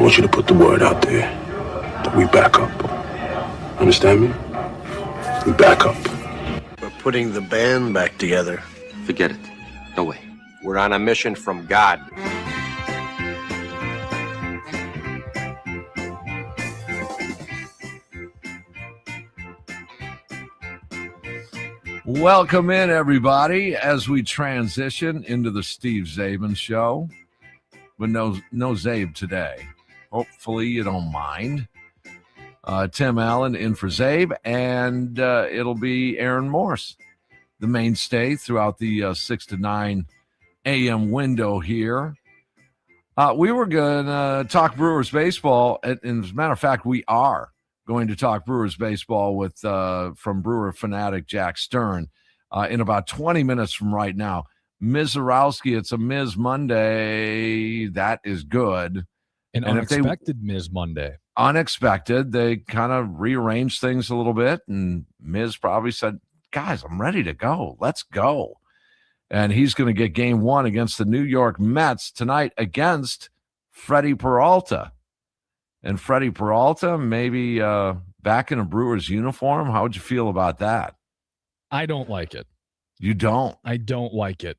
want you to put the word out there that we back up. Understand me? We back up. We're putting the band back together. Forget it. No way. We're on a mission from God. Welcome in, everybody, as we transition into the Steve Czaban Show. But no Zabe today. Hopefully you don't mind. Tim Allen in for Zabe, and it'll be Aaron Morse, the mainstay throughout the 6 to 9 a.m. window here. We were going to talk Brewers baseball, and as a matter of fact, we are going to talk Brewers baseball with from Brewer fanatic Jack Stern in about 20 minutes from right now. Ms. Zarowski, it's a Ms. Monday. That is good. An unexpected Ms. Monday. Unexpected. They kind of rearranged things a little bit, and Ms. probably said, guys, I'm ready to go. Let's go. And he's going to get game one against the New York Mets tonight against Freddie Peralta. And Freddie Peralta, maybe back in a Brewers uniform. How would you feel about that? I don't like it. You don't? I don't like it.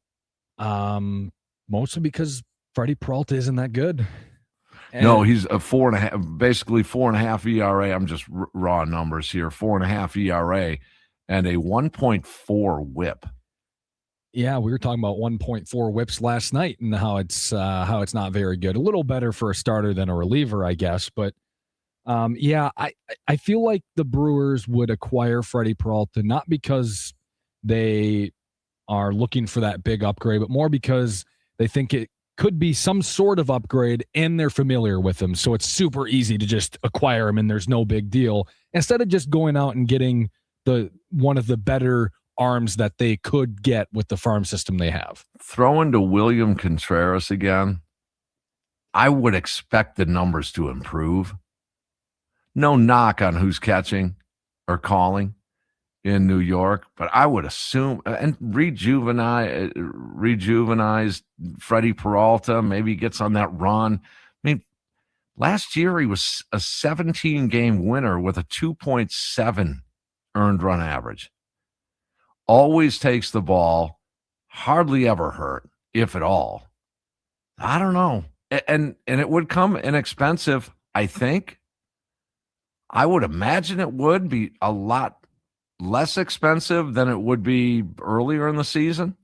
Mostly because Freddie Peralta isn't that good. No, he's a 4.5, basically 4.5 ERA. I'm just raw numbers here. 4.5 ERA and a 1.4 WHIP. Yeah, we were talking about 1.4 whips last night and how it's not very good. A little better for a starter than a reliever, I guess. But yeah, I feel like the Brewers would acquire Freddie Peralta not because they are looking for that big upgrade, but more because they think it could be some sort of upgrade and they're familiar with him. So it's super easy to just acquire him and there's no big deal. Instead of just going out and getting one of the better arms that they could get with the farm system they have. Throwing to William Contreras again, I would expect the numbers to improve. No knock on who's catching or calling in New York, but I would assume and rejuvenized Freddie Peralta, maybe gets on that run. I mean, last year he was a 17-game winner with a 2.7 earned run average. Always takes the ball, hardly ever hurt, if at all. I don't know. And it would come inexpensive, I think. I would imagine it would be a lot less expensive than it would be earlier in the season.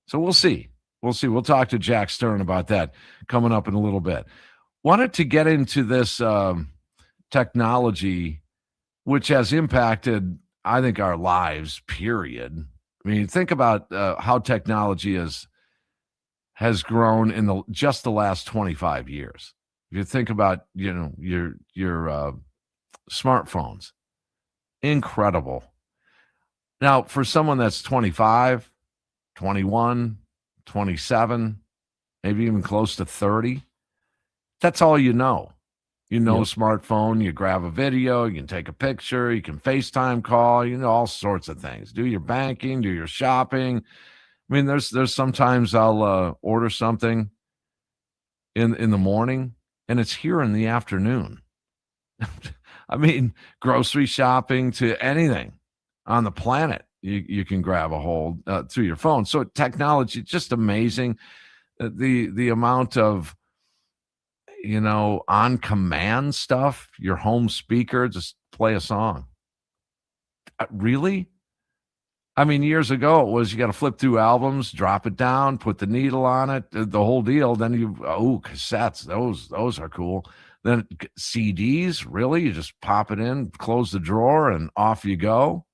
So we'll see. We'll talk to Jack Stern about that coming up in a little bit. Wanted to get into this technology, which has impacted, I think, our lives, period. I mean, think about how technology has grown in just the last 25 years. If you think about, your smartphones, incredible. Now, for someone that's 25, 21, 27, maybe even close to 30, that's all you know. You know, yep. A smartphone, you grab a video, you can take a picture, you can FaceTime call, all sorts of things. Do your banking, do your shopping. I mean, there's sometimes I'll order something in the morning and it's here in the afternoon. I mean, grocery shopping to anything on the planet, you can grab a hold through your phone. So technology, just amazing. The amount of, on command stuff, your home speaker, just play a song. Really? I mean, years ago it was you got to flip through albums, drop it down, put the needle on it, the whole deal. Then cassettes, those are cool. Then CDs, really? You just pop it in, close the drawer, and off you go.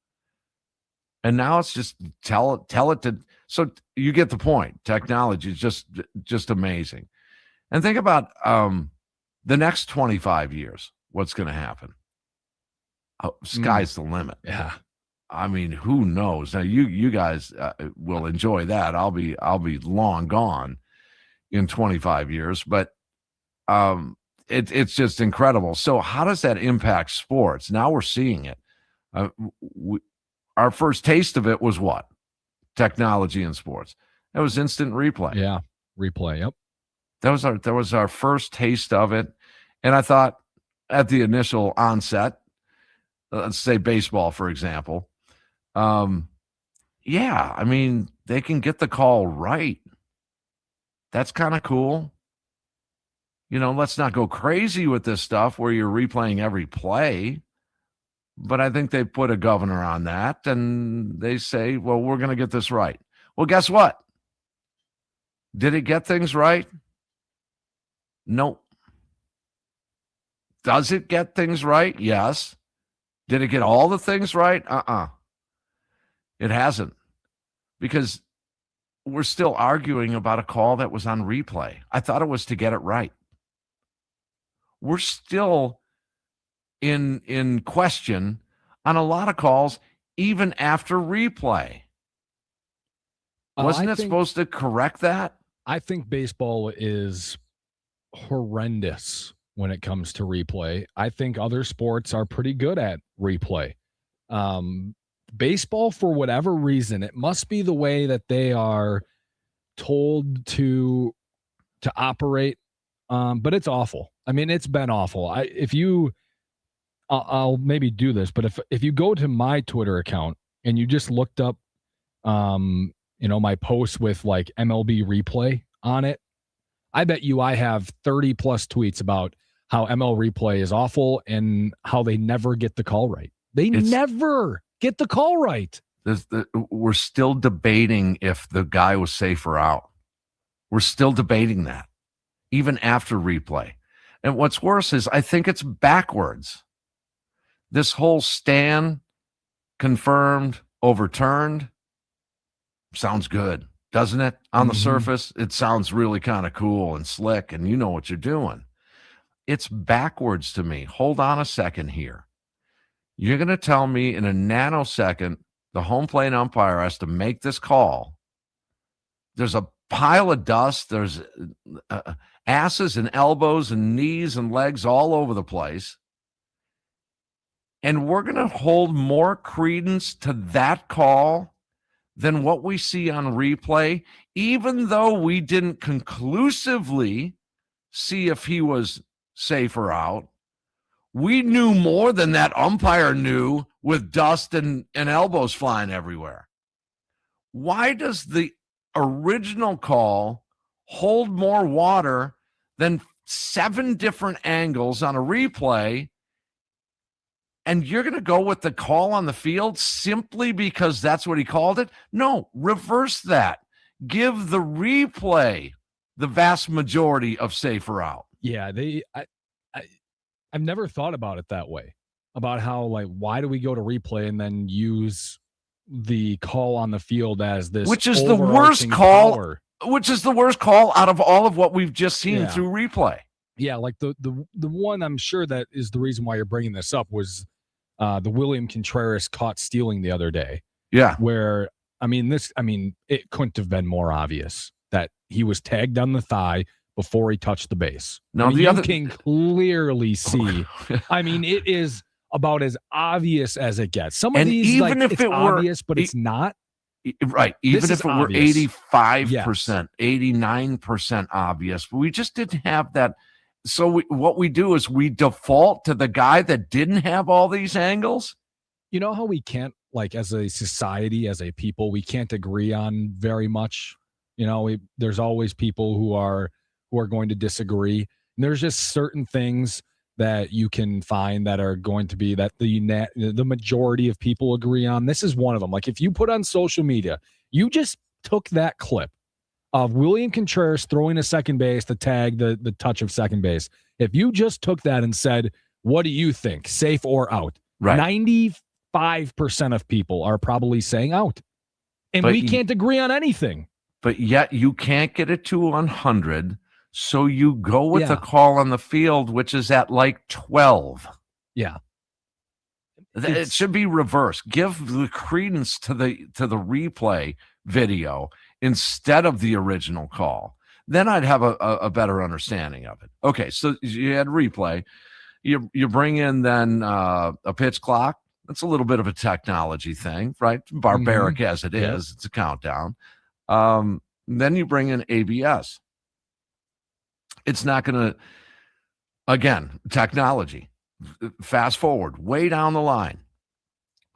And now it's just tell it to. So you get the point. Technology is just amazing. And think about the next 25 years. What's going to happen? Sky's the limit. Yeah. I mean, who knows? Now you guys will enjoy that. I'll be long gone in 25 years, but it's just incredible. So how does that impact sports? Now we're seeing it. Our first taste of it was what? Technology in sports. It was instant replay. Yeah, replay. Yep. That was our first taste of it, And I thought at the initial onset, let's say baseball, for example, yeah, I mean, they can get the call right. That's kind of cool. Let's not go crazy with this stuff where you're replaying every play. But I think they put a governor on that, and they say, well, we're going to get this right. Well, guess what? Did it get things right? Nope. Does it get things right? Yes. Did it get all the things right? It hasn't. Because we're still arguing about a call that was on replay. I thought it was to get it right. We're still in question on a lot of calls, even after replay. Wasn't it supposed to correct that? I think baseball is horrendous when it comes to replay. I think other sports are pretty good at replay. Baseball, for whatever reason, it must be the way that they are told to operate. But it's awful. I mean, it's been awful. I'll maybe do this, but if you go to my Twitter account and you just looked up, my post with like MLB replay on it, I bet you I have 30 plus tweets about how ML replay is awful and how they never get the call right. They never get the call right. We're still debating if the guy was safe or out. We're still debating that, even after replay. And what's worse is I think it's backwards. This whole stand, confirmed, overturned, sounds good, doesn't it? On the surface, it sounds really kind of cool and slick, and you know what you're doing. It's backwards to me. Hold on a second here. You're going to tell me in a nanosecond the home plate umpire has to make this call. There's a pile of dust. There's asses and elbows and knees and legs all over the place. And we're going to hold more credence to that call than what we see on replay, even though we didn't conclusively see if he was safe or out. We knew more than that umpire knew with dust and elbows flying everywhere. Why does the original call hold more water than 7 different angles on a replay? And you're going to go with the call on the field simply because that's what he called it? No, reverse that. Give the replay the vast majority of safe or out. Yeah, I've never thought about it that way, about how, like, why do we go to replay and then use the call on the field as this, which is the worst call, which is the worst call out of all of what we've just seen through replay. Yeah, like the one I'm sure that is the reason why you're bringing this up was the William Contreras caught stealing the other day. Yeah, where it couldn't have been more obvious that he was tagged on the thigh before he touched the base. No, you can clearly see. I mean, it is about as obvious as it gets. Some of these, even if it were obvious, but it's not. Right. Even if it were 85%, 89% obvious, we just didn't have that. So what we do is we default to the guy that didn't have all these angles. You know how we can't, like, as a society, as a people, we can't agree on very much. There's always people who are going to disagree. And there's just certain things that you can find that are going to be that the majority of people agree on. This is one of them. Like, if you put on social media, you just took that clip of William Contreras throwing a second base to tag the touch of second base. If you just took that and said, what do you think, safe or out? Right. 95% of people are probably saying out. And we can't agree on anything. But yet you can't get it to 100. So you go with the call on the field, which is at like 12. Yeah. It should be reversed. Give the credence to the replay video instead of the original call. Then I'd have a better understanding of it. Okay, so you had replay. You bring in then a pitch clock. That's a little bit of a technology thing, right? Barbaric as it is. It's a countdown. Then you bring in ABS. It's not going to Again, technology. Fast forward, way down the line.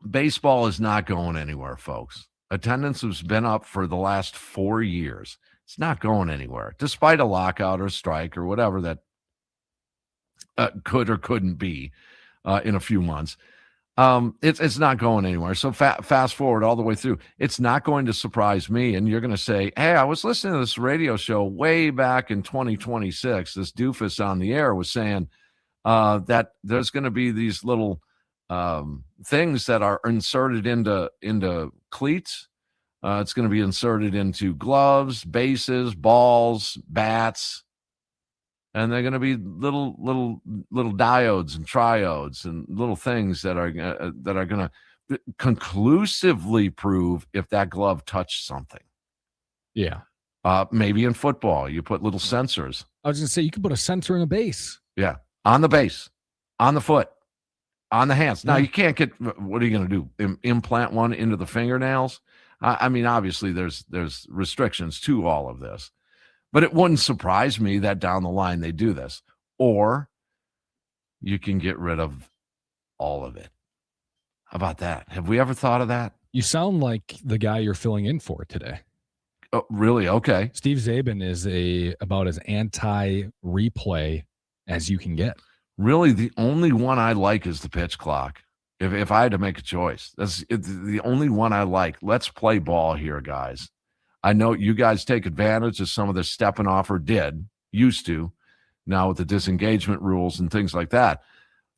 Baseball is not going anywhere, folks. Attendance has been up for the last 4 years. It's not going anywhere, despite a lockout or strike or whatever that could or couldn't be in a few months. It's not going anywhere. So fast forward all the way through. It's not going to surprise me. And you're going to say, hey, I was listening to this radio show way back in 2026. This doofus on the air was saying that there's going to be these little things that are inserted into cleats. It's going to be inserted into gloves, bases, balls, bats. And they're going to be little diodes and triodes and little things that are going to conclusively prove if that glove touched something. Yeah. Maybe in football, you put little sensors. I was going to say you could put a sensor in a base. Yeah, on the base, on the foot, on the hands. Now you can't get. What are you going to do? Implant one into the fingernails? I mean, obviously there's restrictions to all of this. But it wouldn't surprise me that down the line they do this. Or you can get rid of all of it. How about that? Have we ever thought of that? You sound like the guy you're filling in for today. Oh, really? Okay. Steve Czaban is about as anti-replay as you can get. Really, the only one I like is the pitch clock. If I had to make a choice, that's the only one I like. Let's play ball here, guys. I know you guys take advantage of some of the stepping off or used to, now with the disengagement rules and things like that.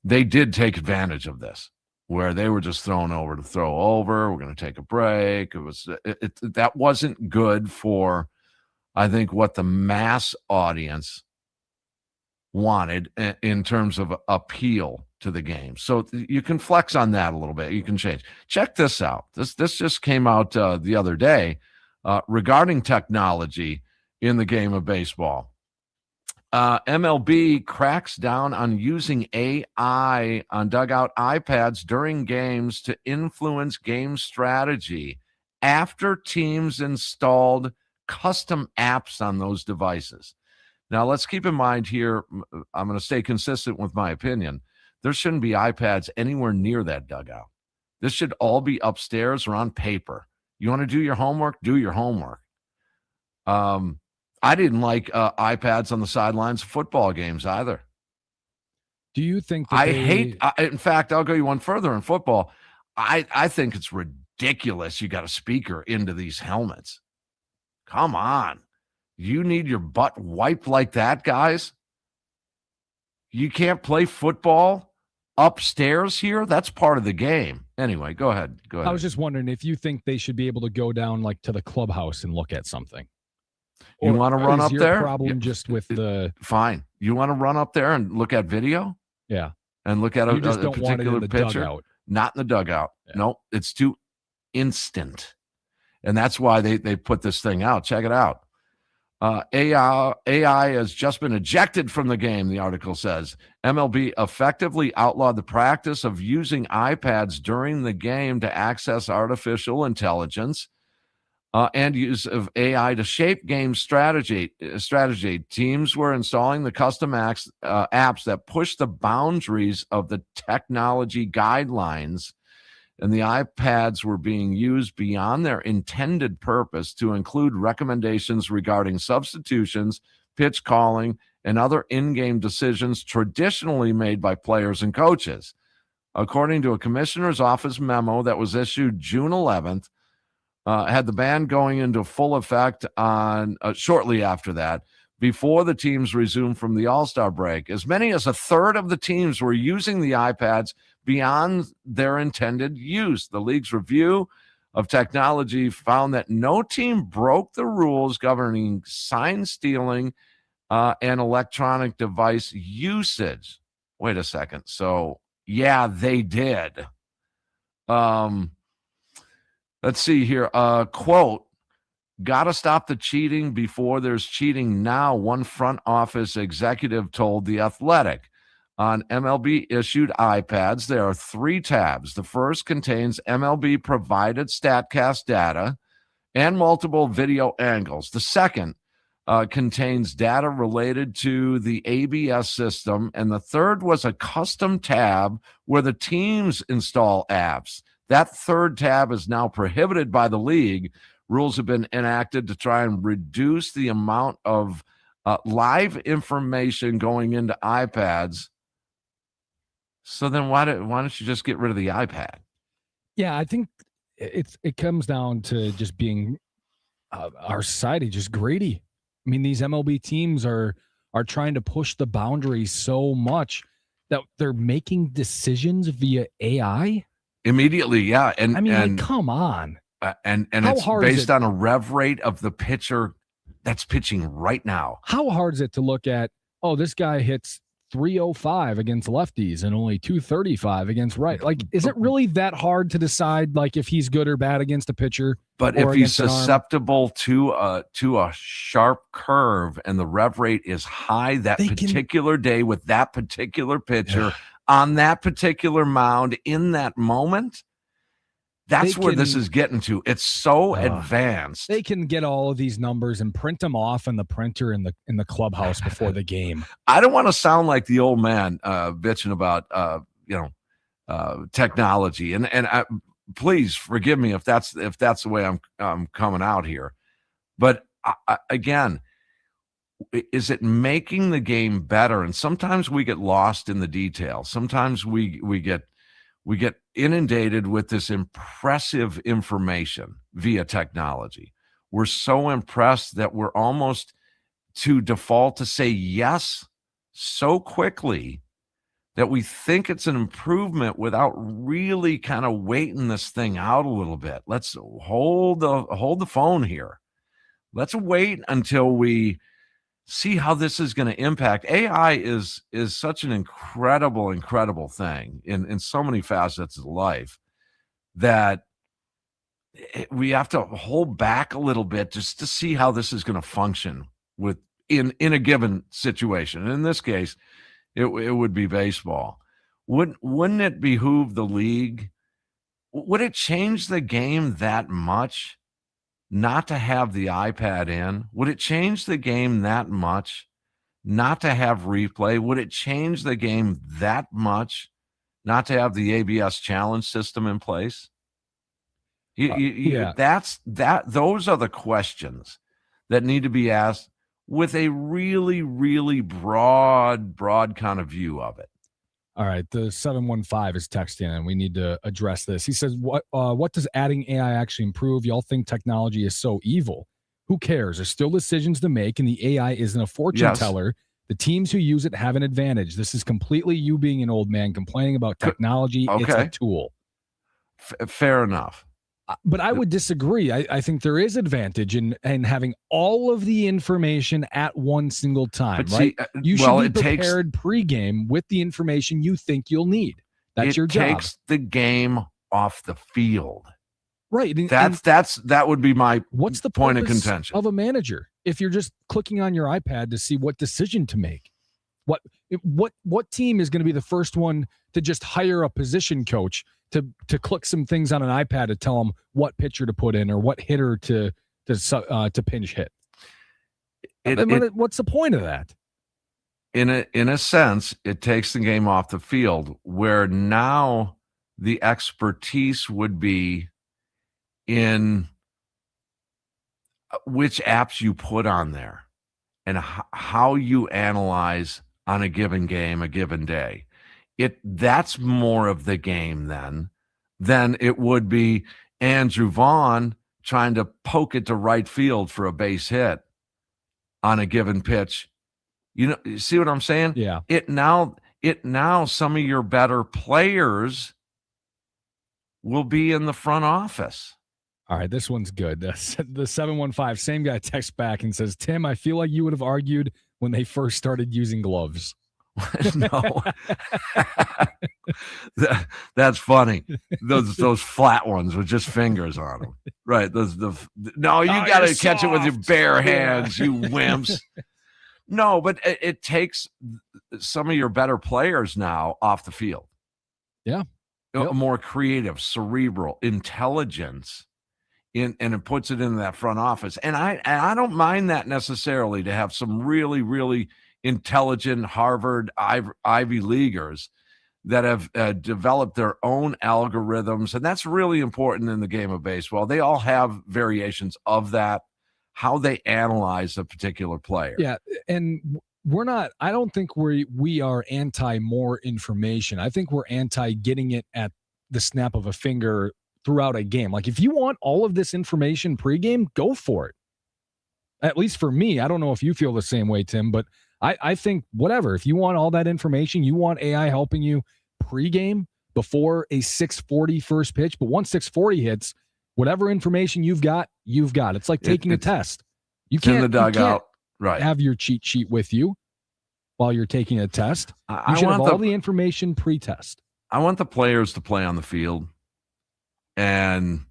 They did take advantage of this, where they were just thrown over to throw over. We're going to take a break. That wasn't good for, I think, what the mass audience wanted in terms of appeal to the game. So you can flex on that a little bit. You can change. Check this out. This just came out the other day. Regarding technology in the game of baseball. MLB cracks down on using AI on dugout iPads during games to influence game strategy after teams installed custom apps on those devices. Now, let's keep in mind here, I'm going to stay consistent with my opinion. There shouldn't be iPads anywhere near that dugout. This should all be upstairs or on paper. You want to do your homework? Do your homework. I didn't like iPads on the sidelines of football games either. Do you think that in fact, I'll go you one further in football. I think it's ridiculous you got a speaker into these helmets. Come on. You need your butt wiped like that, guys? You can't play football upstairs here? That's part of the game. Anyway, go ahead. I was just wondering if you think they should be able to go down like to the clubhouse and look at something. You want to run up there? Problem just with the fine. You want to run up there and look at video? Yeah. And look at a particular picture? Dugout. Not in the dugout. Yeah. No, it's too instant. And that's why they put this thing out. Check it out. AI has just been ejected from the game, the article says. MLB effectively outlawed the practice of using iPads during the game to access artificial intelligence and use of AI to shape game strategy. Teams were installing the custom apps that push the boundaries of the technology guidelines, and the iPads were being used beyond their intended purpose to include recommendations regarding substitutions, pitch calling, and other in-game decisions traditionally made by players and coaches. According to a commissioner's office memo that was issued June 11th, had the ban going into full effect on shortly after that, before the teams resumed from the All-Star break. As many as a third of the teams were using the iPads beyond their intended use. The league's review of technology found that no team broke the rules governing sign stealing and electronic device usage. Wait a second. So, yeah, they did. Let's see here. Quote, "Gotta stop the cheating before there's cheating now," one front office executive told The Athletic. On MLB-issued iPads, there are 3 tabs. The first contains MLB-provided StatCast data and multiple video angles. The second contains data related to the ABS system, and the third was a custom tab where the teams install apps. That third tab is now prohibited by the league. Rules have been enacted to try and reduce the amount of live information going into iPads. So then why don't you just get rid of the iPad? Yeah, I think it comes down to just being our society just greedy. I mean, these MLB teams are trying to push the boundaries so much that they're making decisions via AI Immediately, yeah. And I mean, and, like, come on. And How it's hard is based it? on a rev rate of the pitcher that's pitching right now. How hard is it to look at, oh, this guy hits 305 against lefties and only 235 against right? Like, is it really that hard to decide, like, if he's good or bad against a pitcher? But or if he's against an arm? susceptible to a sharp curve and the rev rate is high that particular day with that particular pitcher on that particular mound in that moment, that's where this is getting to. It's so advanced. They can get all of these numbers and print them off in the printer in the clubhouse before the game. I don't want to sound like the old man bitching about technology, and please forgive me if that's the way I'm coming out here. But again, is it making the game better? And sometimes we get lost in the details. Sometimes we get inundated with this impressive information via technology. We're so impressed that we're almost to default to say yes so quickly that we think it's an improvement without really kind of waiting this thing out a little bit. Let's hold the phone here. Let's wait until we see how this is going to impact. AI is such an incredible thing in so many facets of life that we have to hold back a little bit just to see how this is going to function in a given situation. In this case, it would be baseball. Wouldn't it behoove the league? Would it change the game that much not to have the iPad in? Would it change the game that much not to have replay? Would it change the game that much not to have the ABS challenge system in place? Those are the questions that need to be asked with a really broad kind of view of it. All right, the 715 is texting, and we need to address this. He says, what does adding AI actually improve? Y'all think technology is so evil. Who cares? There's still decisions to make, and the AI isn't a fortune teller. The teams who use it have an advantage. This is completely you being an old man complaining about technology. Okay. It's a tool. Fair enough. But I would disagree. I think there is advantage in having all of the information at one single time, right? You should be prepared pregame with the information you think you'll need. That's your job. It takes the game off the field. Right. That would be my what's the point of contention of a manager if you're just clicking on your iPad to see what decision to make? What team is going to be the first one to just hire a position coach to click some things on an iPad to tell them what pitcher to put in or what hitter to pinch hit? What's the point of that? In a sense, it takes the game off the field, where now the expertise would be in which apps you put on there and how you analyze on a given game, a given day. That's more of the game than it would be Andrew Vaughn trying to poke it to right field for a base hit on a given pitch. You see what I'm saying? Yeah. It now some of your better players will be in the front office. All right, this one's good. The 715, same guy texts back and says, Tim, I feel like you would have argued when they first started using gloves. No, that's funny. Those flat ones with just fingers on them, right? You got to catch it with your bare hands, you wimps. No, but it takes some of your better players now off the field. Yeah, more creative, cerebral intelligence and it puts it in that front office. And I don't mind that necessarily, to have some really, really intelligent Harvard Ivy Leaguers that have developed their own algorithms. And that's really important in the game of baseball. They all have variations of that, how they analyze a particular player. Yeah. And I don't think we are anti more information. I think we're anti getting it at the snap of a finger throughout a game. Like, if you want all of this information pregame, go for it. At least for me, I don't know if you feel the same way, Tim, but I think whatever, if you want all that information, you want AI helping you pregame before a 6:40 first pitch, but once 6:40 hits, whatever information you've got. It's like taking a test. You can't, in the dugout, right? Have your cheat sheet with you while you're taking a test. You should have all the information pre-test. I want the players to play on the field. And,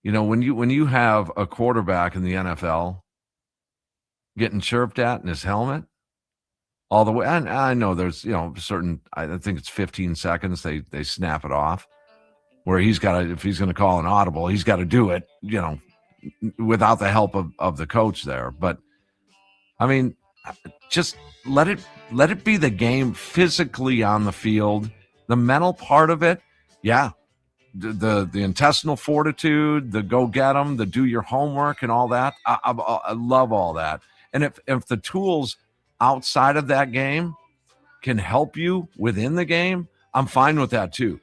when you have a quarterback in the NFL getting chirped at in his helmet all the way, and I know there's, certain, I think it's 15 seconds, they snap it off, where if he's going to call an audible, he's got to do it, without the help of the coach there. But I mean, just let it be the game physically on the field. The mental part of it, yeah. The intestinal fortitude, the go get them, the do your homework and all that. I love all that. And if the tools outside of that game can help you within the game, I'm fine with that too.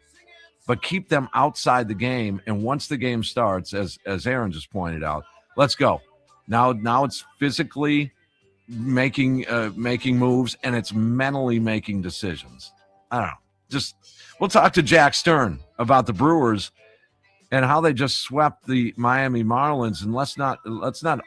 But keep them outside the game. And once the game starts, as Aaron just pointed out, let's go. Now it's physically making moves, and it's mentally making decisions. I don't know. We'll talk to Jack Stern about the Brewers and how they just swept the Miami Marlins. And let's not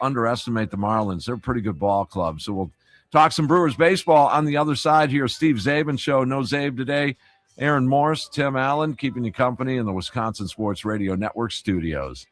underestimate the Marlins. They're a pretty good ball club. So we'll talk some Brewers baseball on the other side here. Steve Czaban Show. No Zabe today. Aaron Morse, Tim Allen, keeping you company in the Wisconsin Sports Radio Network studios.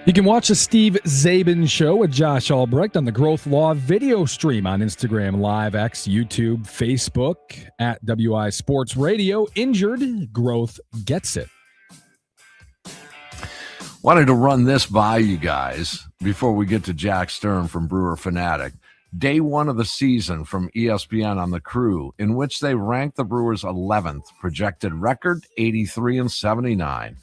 You can watch the Steve Czaban Show with Josh Albrecht on the Growth Law video stream on Instagram Live, X, YouTube, Facebook, at WI Sports Radio. Injured, Growth gets it. Wanted to run this by you guys before we get to Jack Stern from Brewer Fanatic. Day one of the season from ESPN on The Crew, in which they ranked the Brewers 11th, projected record 83-79.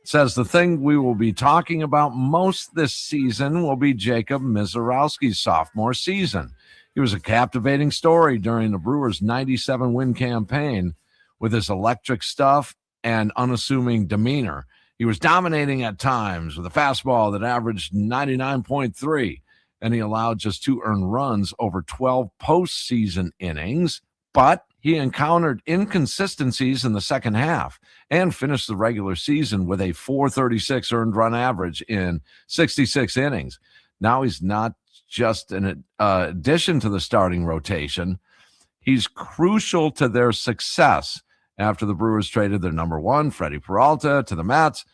Says the thing we will be talking about most this season will be Jacob Mizorowski's sophomore season. He was a captivating story during the Brewers' 97-win campaign with his electric stuff and unassuming demeanor. He was dominating at times with a fastball that averaged 99.3, and he allowed just 2 earned runs over 12 postseason innings, but he encountered inconsistencies in the second half and finished the regular season with a .436 earned run average in 66 innings. Now he's not just an addition to the starting rotation. He's crucial to their success after the Brewers traded their number one, Freddie Peralta, to the Mets.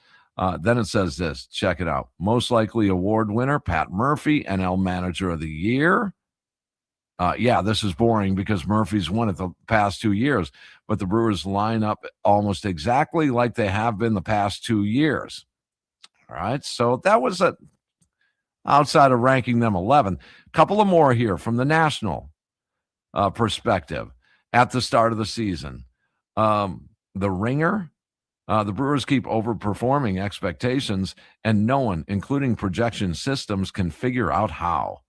Then it says this, check it out. Most likely award winner, Pat Murphy, NL Manager of the Year. Yeah, this is boring because Murphy's won it the past 2 years, but the Brewers line up almost exactly like they have been the past 2 years. All right, so that was outside of ranking them 11th. A couple of more here from the national perspective at the start of the season. The Ringer, the Brewers keep overperforming expectations, and no one, including projection systems, can figure out how.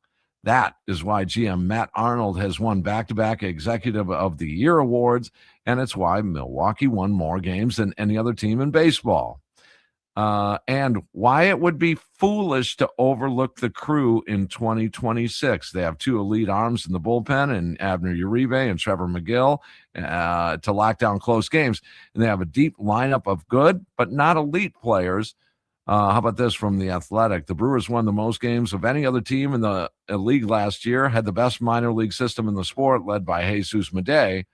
That is why GM Matt Arnold has won back-to-back Executive of the Year awards, and it's why Milwaukee won more games than any other team in baseball. And why it would be foolish to overlook the Crew in 2026. They have 2 elite arms in the bullpen, and Abner Uribe and Trevor McGill, to lock down close games. And they have a deep lineup of good but not elite players. How about this from The Athletic? The Brewers won the most games of any other team in the league last year, had the best minor league system in the sport, led by Jesus Madej.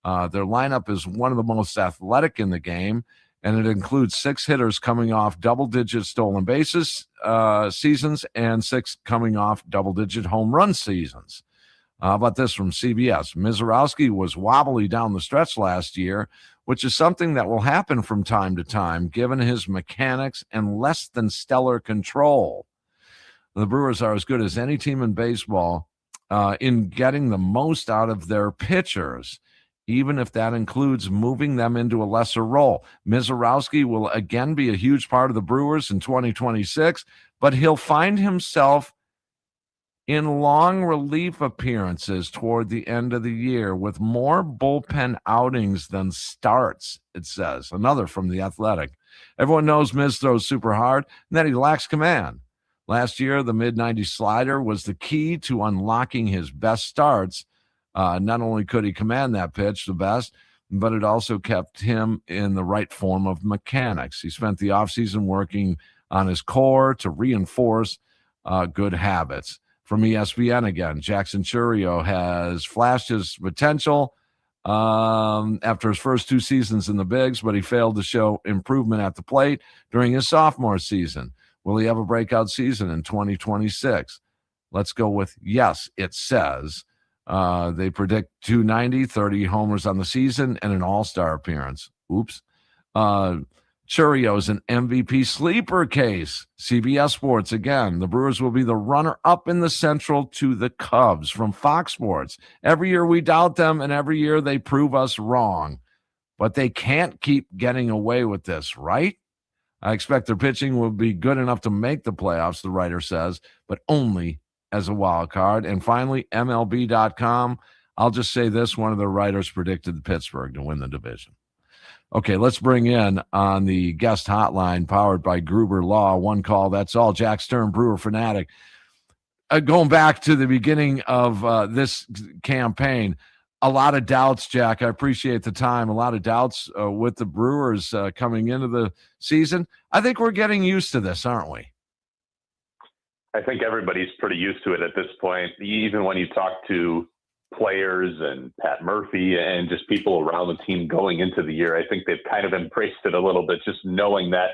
Their lineup is one of the most athletic in the game, and it includes 6 hitters coming off double-digit stolen bases seasons and 6 coming off double-digit home run seasons. How about this from CBS? Mizorowski was wobbly down the stretch last year, which is something that will happen from time to time, given his mechanics and less than stellar control. The Brewers are as good as any team in baseball in getting the most out of their pitchers, even if that includes moving them into a lesser role. Mizorowski will again be a huge part of the Brewers in 2026, but he'll find himself in long relief appearances toward the end of the year with more bullpen outings than starts, it says. Another from The Athletic. Everyone knows Miz throws super hard and that he lacks command. Last year, the mid-90s slider was the key to unlocking his best starts. Not only could he command that pitch the best, but it also kept him in the right form of mechanics. He spent the offseason working on his core to reinforce good habits. From ESPN again, Jackson Chourio has flashed his potential after his first 2 seasons in the bigs, but he failed to show improvement at the plate during his sophomore season. Will he have a breakout season in 2026? Let's go with yes, it says. They predict 290, 30 homers on the season, and an all-star appearance. Oops. Chourio is an MVP sleeper case. CBS Sports, again, the Brewers will be the runner-up in the Central to the Cubs from Fox Sports. Every year we doubt them, and every year they prove us wrong. But they can't keep getting away with this, right? I expect their pitching will be good enough to make the playoffs, the writer says, but only as a wild card. And finally, MLB.com, I'll just say this, one of the writers predicted Pittsburgh to win the division. Okay, let's bring in on the guest hotline powered by Gruber Law. One call, that's all. Jack Stern, Brewer Fanatic. Going back to the beginning of this campaign, a lot of doubts, Jack. I appreciate the time. A lot of doubts with the Brewers coming into the season. I think we're getting used to this, aren't we? I think everybody's pretty used to it at this point. Even when you talk to players and Pat Murphy and just people around the team going into the year, I think they've kind of embraced it a little bit, just knowing that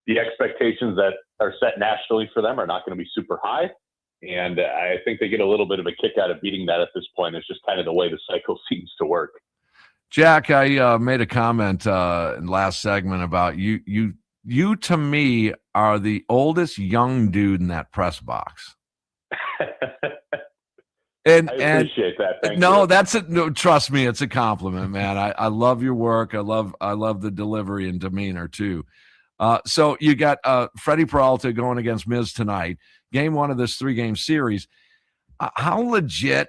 the expectations that are set nationally for them are not going to be super high. And I think they get a little bit of a kick out of beating that at this point. It's just kind of the way the cycle seems to work. Jack, I made a comment in last segment about you to me are the oldest young dude in that press box. And I appreciate that. Thank no, you. that's it. No, trust me, it's a compliment, man. I love your work. I love the delivery and demeanor too. So you got Freddie Peralta going against Miz tonight. Game 1 of this 3-game series. How legit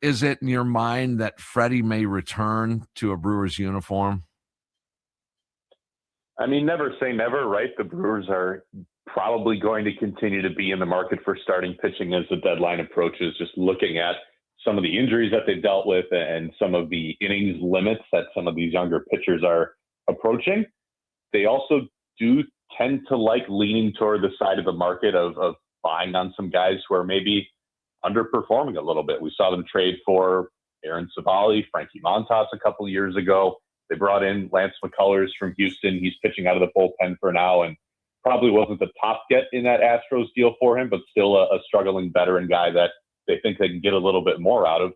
is it in your mind that Freddie may return to a Brewers uniform? I mean, never say never, right? The Brewers are probably going to continue to be in the market for starting pitching as the deadline approaches, just looking at some of the injuries that they've dealt with and some of the innings limits that some of these younger pitchers are approaching. They also do tend to like leaning toward the side of the market of buying on some guys who are maybe underperforming a little bit. We saw them trade for Aaron Savali, Frankie Montas a couple of years ago. They brought in Lance McCullers from Houston. He's pitching out of the bullpen for now and probably wasn't the top get in that Astros deal for him, but still a struggling veteran guy that they think they can get a little bit more out of.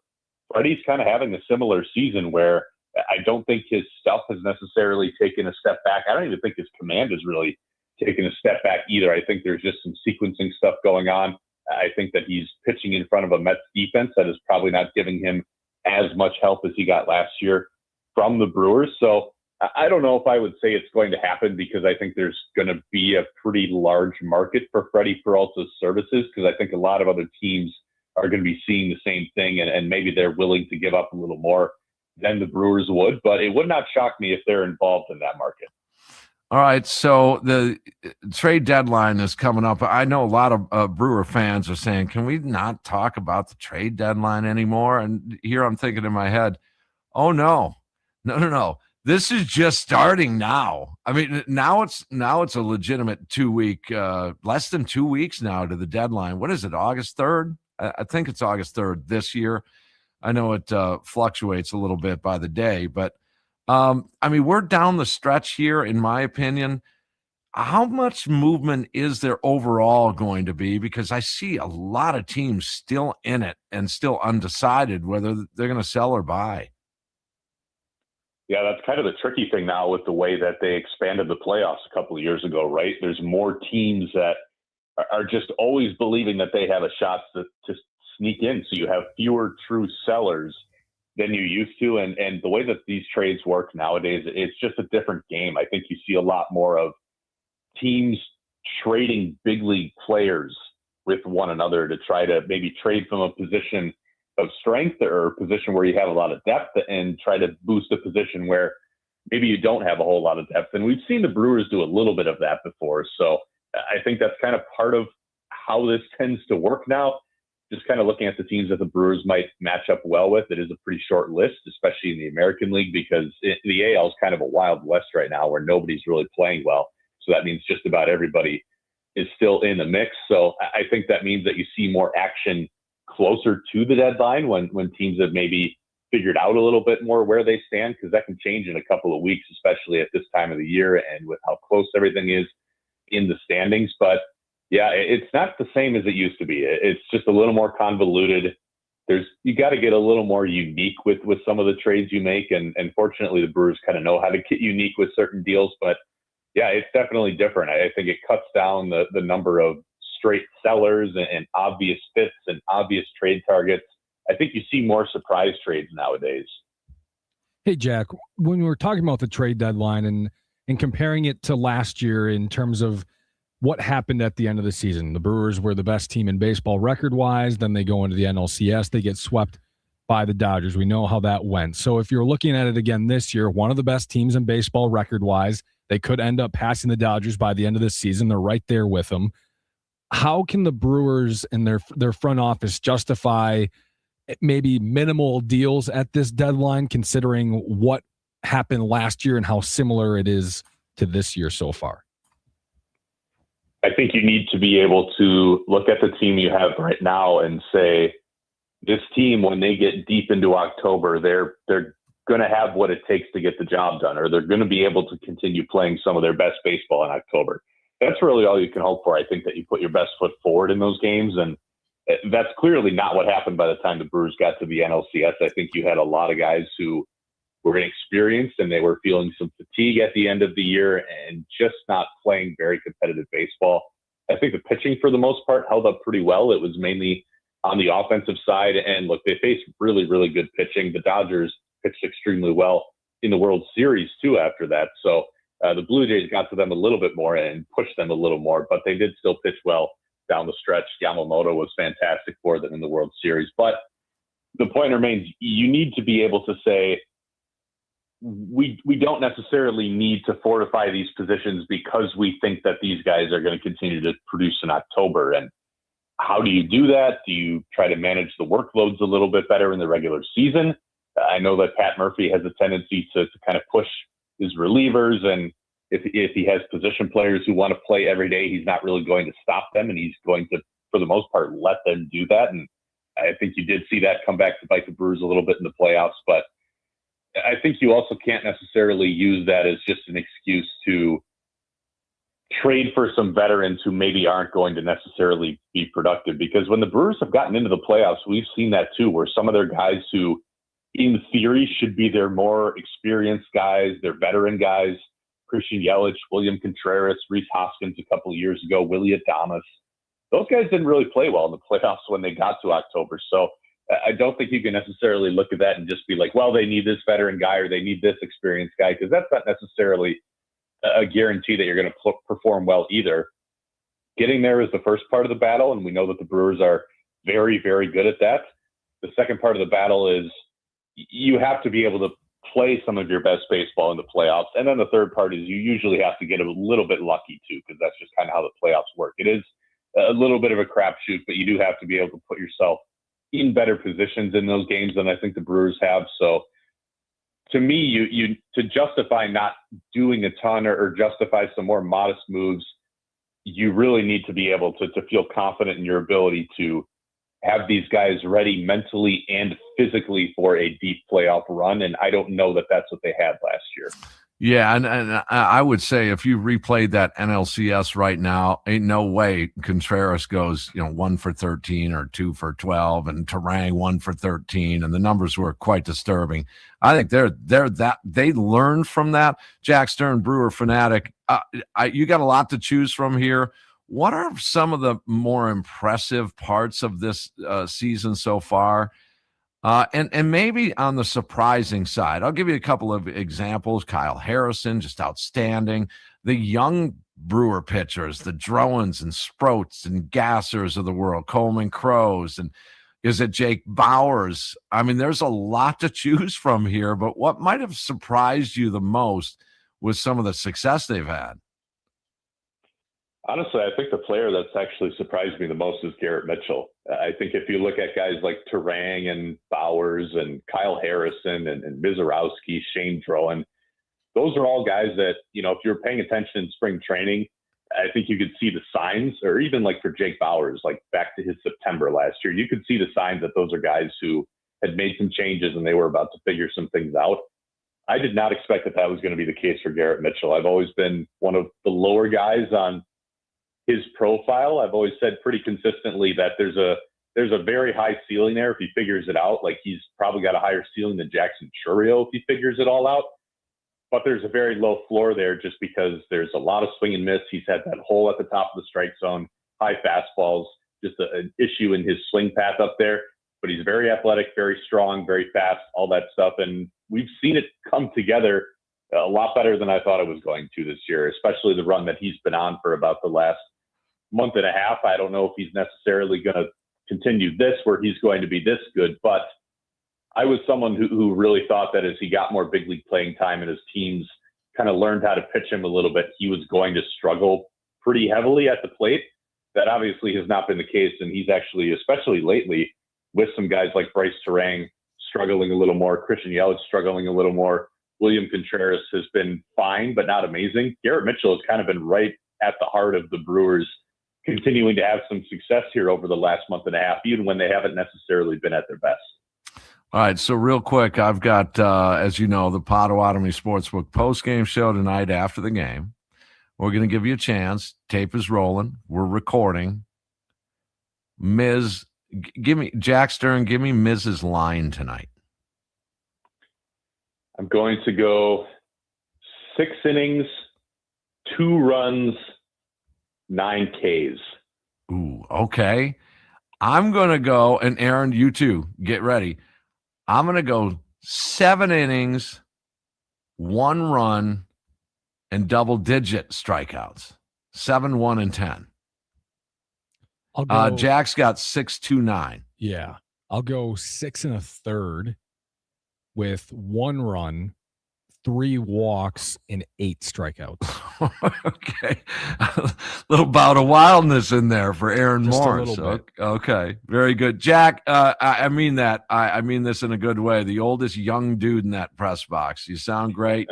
Freddie's kind of having a similar season where I don't think his stuff has necessarily taken a step back. I don't even think his command has really taken a step back either. I think there's just some sequencing stuff going on. I think that he's pitching in front of a Mets defense that is probably not giving him as much help as he got last year from the Brewers. So I don't know if I would say it's going to happen because I think there's going to be a pretty large market for Freddie Peralta's services because I think a lot of other teams are going to be seeing the same thing and maybe they're willing to give up a little more than the Brewers would, but it would not shock me if they're involved in that market. All right, so the trade deadline is coming up. I know a lot of Brewer fans are saying, can we not talk about the trade deadline anymore? And here I'm thinking in my head, oh, no. This is just starting now. I mean, now it's a legitimate 2-week, less than 2 weeks now to the deadline. What is it, August 3rd? I think it's August 3rd this year. I know it fluctuates a little bit by the day, but I mean, we're down the stretch here, in my opinion. How much movement is there overall going to be? Because I see a lot of teams still in it and still undecided whether they're going to sell or buy. Yeah, that's kind of the tricky thing now with the way that they expanded the playoffs a couple of years ago, right? There's more teams that are just always believing that they have a shot to sneak in. So you have fewer true sellers than you used to. And the way that these trades work nowadays, it's just a different game. I think you see a lot more of teams trading big league players with one another to try to maybe trade from a position of strength or a position where you have a lot of depth and try to boost a position where maybe you don't have a whole lot of depth. And we've seen the Brewers do a little bit of that before. So I think that's kind of part of how this tends to work now. Just kind of looking at the teams that the Brewers might match up well with, it is a pretty short list, especially in the American League, because the AL is kind of a wild west right now where nobody's really playing well. So that means just about everybody is still in the mix. So I think that means that you see more action closer to the deadline when teams have maybe figured out a little bit more where they stand, because that can change in a couple of weeks, especially at this time of the year and with how close everything is in the standings. But yeah, it's not the same as it used to be. It's just a little more convoluted. You got to get a little more unique with some of the trades you make. And fortunately, the Brewers kind of know how to get unique with certain deals. But yeah, it's definitely different. I think it cuts down the number of straight sellers and obvious fits and obvious trade targets. I think you see more surprise trades nowadays. Hey, Jack, when we were talking about the trade deadline and comparing it to last year in terms of what happened at the end of the season, the Brewers were the best team in baseball record-wise. Then they go into the NLCS. They get swept by the Dodgers. We know how that went. So if you're looking at it again this year, one of the best teams in baseball record-wise, they could end up passing the Dodgers by the end of the season. They're right there with them. How can the Brewers and their front office justify maybe minimal deals at this deadline, considering what happened last year and how similar it is to this year so far? I think you need to be able to look at the team you have right now and say, this team, when they get deep into October, they're going to have what it takes to get the job done, or they're going to be able to continue playing some of their best baseball in October. that's really all you can hope for. I think that you put your best foot forward in those games, and that's clearly not what happened by the time the Brewers got to the NLCS. I think you had a lot of guys who were inexperienced and they were feeling some fatigue at the end of the year and just not playing very competitive baseball. I think the pitching for the most part held up pretty well. It was mainly on the offensive side. And look, they faced really, really good pitching. The Dodgers pitched extremely well in the World Series too after that. So the Blue Jays got to them a little bit more and pushed them a little more, but they did still pitch well down the stretch. Yamamoto was fantastic for them in the World Series. But the point remains, you need to be able to say, we don't necessarily need to fortify these positions because we think that these guys are going to continue to produce in October. And how do you do that? Do you try to manage the workloads a little bit better in the regular season? I know that Pat Murphy has a tendency to kind of push his relievers, and if he has position players who want to play every day, he's not really going to stop them, and he's going to, for the most part, let them do that. And I think you did see that come back to bite the Brewers a little bit in the playoffs, but I think you also can't necessarily use that as just an excuse to trade for some veterans who maybe aren't going to necessarily be productive. Because when the Brewers have gotten into the playoffs, we've seen that too, where some of their guys who in theory should be their more experienced guys, their veteran guys, Christian Yelich, William Contreras, Rhys Hoskins a couple of years ago, Willie Adames, those guys didn't really play well in the playoffs when they got to October. So I don't think you can necessarily look at that and just be like, well, they need this veteran guy or they need this experienced guy, because that's not necessarily a guarantee that you're going to perform well either. Getting there is the first part of the battle, and we know that the Brewers are very, very good at that. The second part of the battle is you have to be able to play some of your best baseball in the playoffs. And then the third part is you usually have to get a little bit lucky too, because that's just kind of how the playoffs work. It is a little bit of a crapshoot, but you do have to be able to put yourself in better positions in those games than I think the Brewers have. So to me, you to justify not doing a ton or justify some more modest moves, you really need to be able to feel confident in your ability to have these guys ready mentally and physically for a deep playoff run. And I don't know that that's what they had last year. Yeah, and I would say if you replayed that NLCS right now, ain't no way Contreras goes 1 for 13 or 2 for 12, and Terang 1 for 13, and the numbers were quite disturbing. I think they learned from that. Jack Stern, Brewer fanatic, you got a lot to choose from here. What are some of the more impressive parts of this season so far? And maybe on the surprising side, I'll give you a couple of examples. Kyle Harrison, just outstanding. The young Brewer pitchers, the Drowens and Sproats and Gassers of the world, Coleman Crows, and is it Jake Bowers? I mean, there's a lot to choose from here, but what might have surprised you the most was some of the success they've had. Honestly, I think the player that's actually surprised me the most is Garrett Mitchell. I think if you look at guys like Terang and Bowers and Kyle Harrison and Mizorowski, Shane Drowan, those are all guys that, if you're paying attention in spring training, I think you could see the signs, or even like for Jake Bowers, like back to his September last year, you could see the signs that those are guys who had made some changes and they were about to figure some things out. I did not expect that was going to be the case for Garrett Mitchell. I've always been one of the lower guys on his profile. I've always said pretty consistently that there's a very high ceiling there if he figures it out. Like, he's probably got a higher ceiling than Jackson Chourio if he figures it all out. But there's a very low floor there just because there's a lot of swing and miss. He's had that hole at the top of the strike zone, high fastballs, just an issue in his swing path up there. But he's very athletic, very strong, very fast, all that stuff. And we've seen it come together a lot better than I thought it was going to this year, especially the run that he's been on for about the last month and a half. I don't know if he's necessarily going to continue this where he's going to be this good, but I was someone who really thought that as he got more big league playing time and his teams kind of learned how to pitch him a little bit, he was going to struggle pretty heavily at the plate. That obviously has not been the case, and he's actually, especially lately, with some guys like Bryce Terang struggling a little more, Christian Yelich struggling a little more, William Contreras has been fine but not amazing. Garrett Mitchell has kind of been right at the heart of the Brewers continuing to have some success here over the last month and a half, even when they haven't necessarily been at their best. All right, so real quick, I've got, as you know, the Potawatomi Sportsbook post-game show tonight after the game. We're going to give you a chance. Tape is rolling. We're recording. Ms. Give me Jack Stern. Give me Mrs. line tonight. I'm going to go 6 innings, 2 runs, 9 Ks. Ooh, okay. I'm going to go, and Aaron, you too, get ready. I'm going to go 7 innings, 1 run, and double-digit strikeouts. 7, 1, and 10. I'll go. Jack's got 6.29. Yeah, I'll go 6 1/3 with 1 run, 3 walks, and 8 strikeouts. Okay. Little bout of wildness in there for Aaron Just Morris. a little bit. Okay. Very good. Jack, I mean that. I mean this in a good way. The oldest young dude in that press box. You sound great.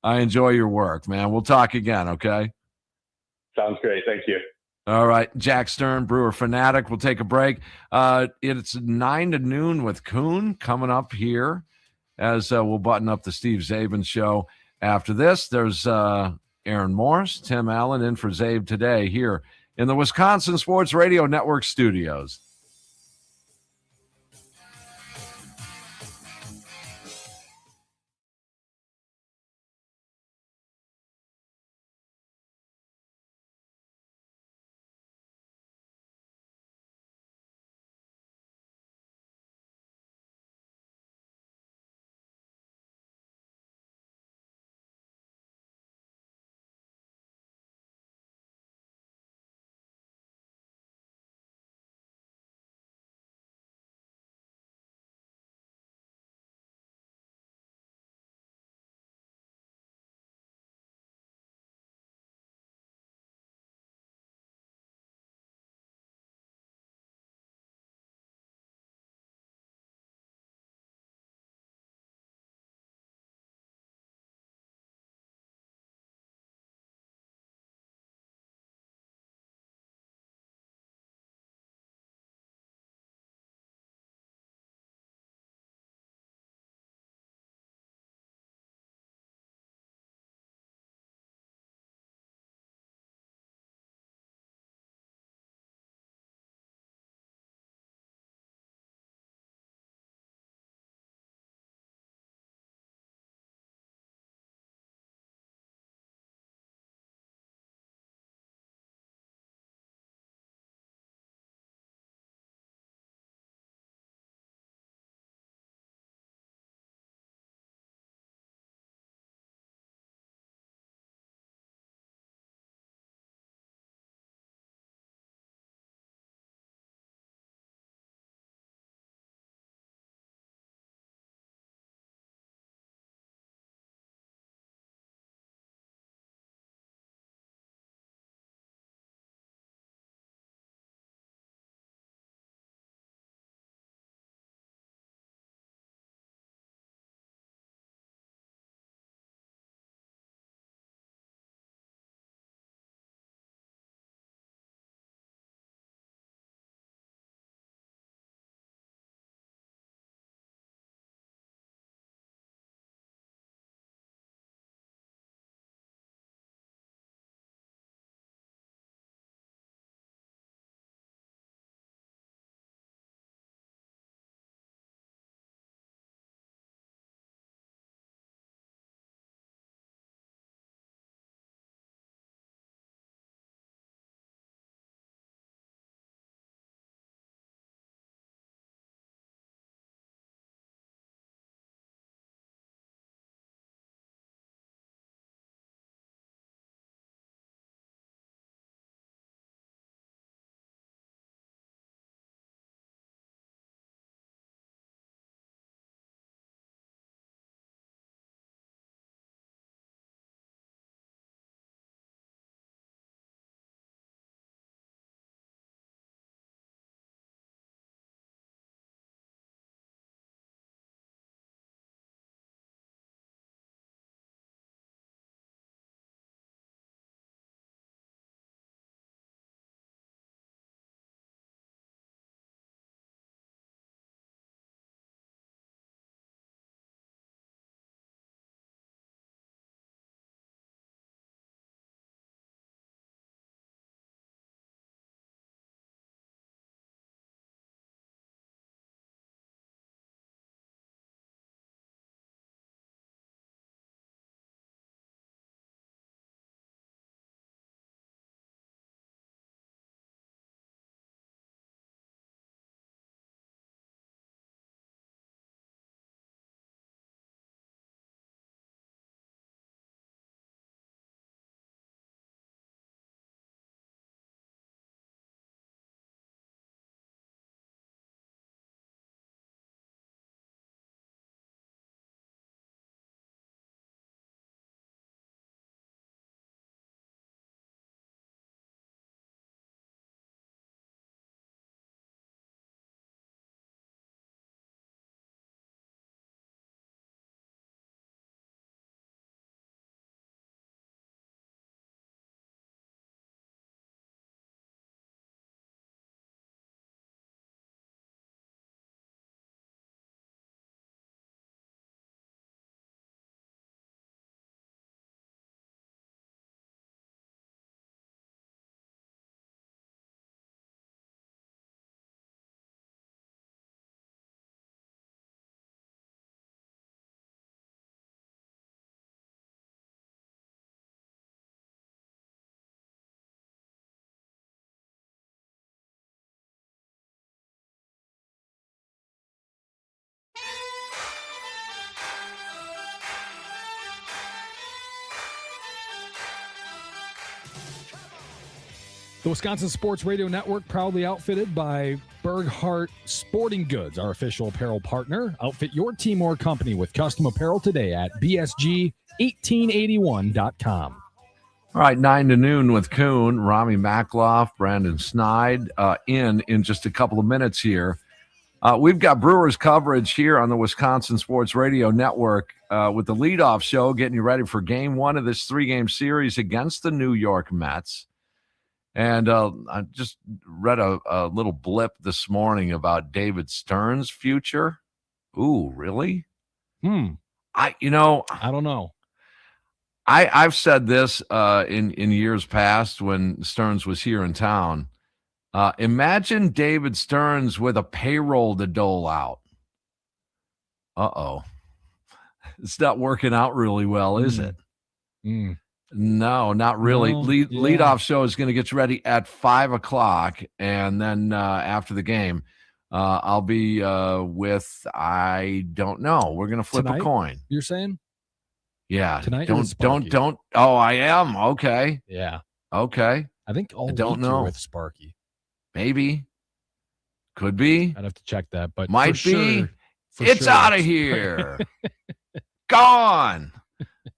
I enjoy your work, man. We'll talk again, okay? Sounds great. Thank you. All right. Jack Stern, Brewer Fanatic. We'll take a break. It's 9 to noon with Kuhn coming up here as we'll button up the Steve Czaban Show. After this, there's Aaron Morris, Tim Allen in for Zabe today here in the Wisconsin Sports Radio Network studios. The Wisconsin Sports Radio Network, proudly outfitted by Berghardt Sporting Goods, our official apparel partner. Outfit your team or company with custom apparel today at bsg1881.com. All right, 9 to noon with Kuhn, Rami Makloff, Brandon Snide in just a couple of minutes here. We've got Brewers coverage here on the Wisconsin Sports Radio Network with the leadoff show, getting you ready for game one of this 3-game series against the New York Mets. And I just read a little blip this morning about David Stern's future. Ooh, really? I don't know. I've said this in years past when Stearns was here in town. Imagine David Stearns with a payroll to dole out. Uh-oh. It's not working out really well, is it? No, not really. No, Leadoff show is going to get you ready at 5 o'clock. And then after the game, I'll be with, I don't know. We're going to flip Tonight, a coin. You're saying? Yeah. Tonight Don't. Oh, I am. Okay. Yeah. Okay. I think all don't week you're know. with Sparky. Maybe. Could be. I'd have to check that, but Might for be. Sure, It's out of here. Gone.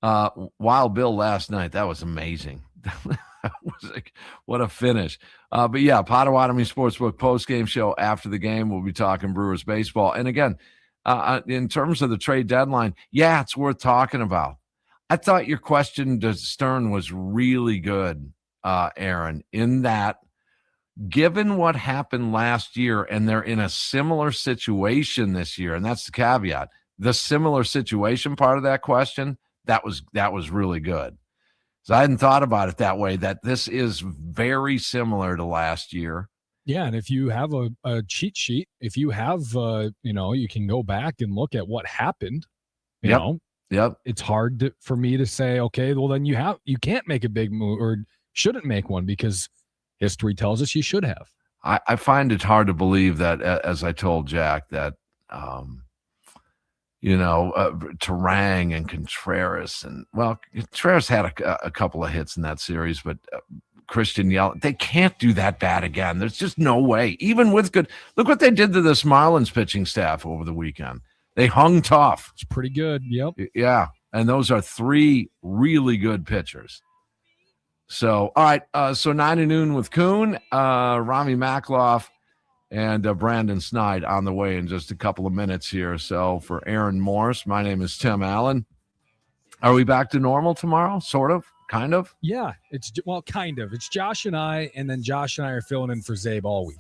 Wild Bill last night. That was amazing. That was like, what a finish. But yeah, Potawatomi Sportsbook post-game show after the game. We'll be talking Brewers baseball. And again, in terms of the trade deadline, yeah, it's worth talking about. I thought your question to Stern was really good, Aaron, in that given what happened last year, and they're in a similar situation this year, and that's the caveat, the similar situation part of that question, that was really good. So I hadn't thought about it that way, that this is very similar to last year. Yeah, and if you have a cheat sheet, if you have, you can go back and look at what happened. You know, it's hard for me to say, okay, well then you can't make a big move or shouldn't make one because history tells us you should have. I find it hard to believe that, as I told Jack, that Terang and Contreras Contreras had a couple of hits in that series, but Christian Yelich, they can't do that bad again. There's just no way. Even with good, look what they did to this Marlins pitching staff over the weekend. They hung tough. It's pretty good. Yep. Yeah, and those are 3 really good pitchers. So, all right, so 9 to noon with Kuhn, Rami Makloff, and Brandon Snide on the way in just a couple of minutes here. So for Aaron Morse, my name is Tim Allen. Are we back to normal tomorrow? Sort of? Kind of? Yeah, kind of. It's Josh and I, and then Josh and I are filling in for Zabe all week.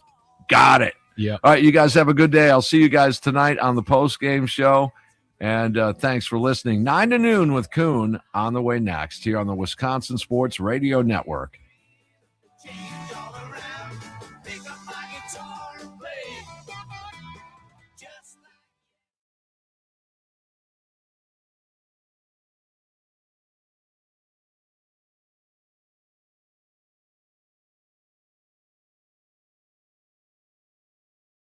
Got it. Yeah. All right, you guys have a good day. I'll see you guys tonight on the post-game show. And thanks for listening. 9 to noon with Kuhn on the way next here on the Wisconsin Sports Radio Network.